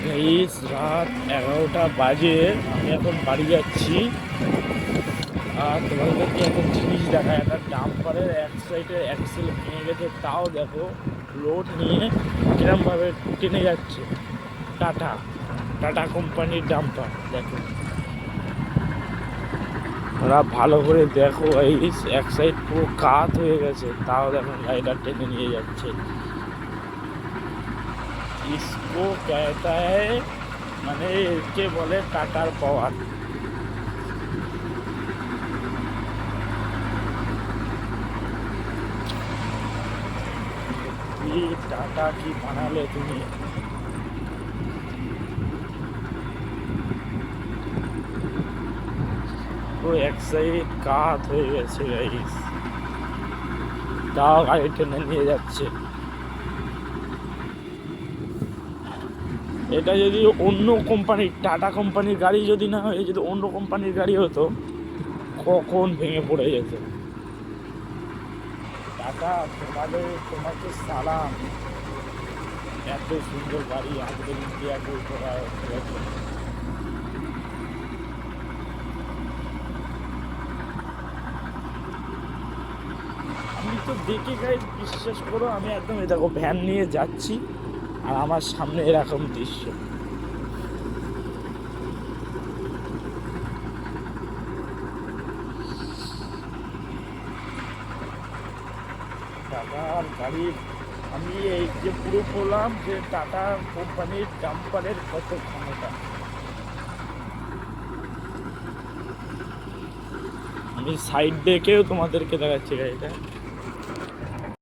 Guys রাত 11টা বাজে, আমি এখন বাড়ি যাচ্ছি। আর তোমাদেরকে একটা জিনিস দেখায়, একটা ডাম্পারের এক সাইডে অ্যাক্সেল ভেঙে গেছে, তাও দেখো লোড নিয়ে কিরমভাবে টেনে যাচ্ছে। টাটা টাটা কোম্পানির ডাম্পার দেখো, ওরা ভালো করে দেখো। এই এক সাইড পুরো কাত হয়ে গেছে, তাও দেখো গাড়িটা টেনে নিয়ে যাচ্ছে। इसको कहता है মানে একে বলে টাটার পাওয়ার। কি টাটা কি বানালে তুমি। পুরো এক সাইড কাত হয়ে গেছে গাইস, তাও গাড়ি টেনে নিয়ে যাচ্ছে। এটা যদি অন্য কোম্পানির, টাটা কোম্পানির গাড়ি যদি না হয়, যদি অন্য কোম্পানির গাড়ি হতো, কখন ভেঙে পড়ে যেত। টাটা তোমাকে সালাম, এত সুন্দর গাড়ি আমাদের ইন্ডিয়া করা হয়েছে। আমি তো দেখে গাই, বিশ্বাস করো আমি একদম এই দেখো ভ্যান নিয়ে যাচ্ছি, আর আমার সামনে এরকম দৃশ্য। টাটার গাড়ি আমি এই যে পুরো বললাম যে টাটা কোম্পানির ডাম্পারের কত ক্ষমতা। আমি সাইড দেখেও তোমাদেরকে দেখাচ্ছি গাড়িটা।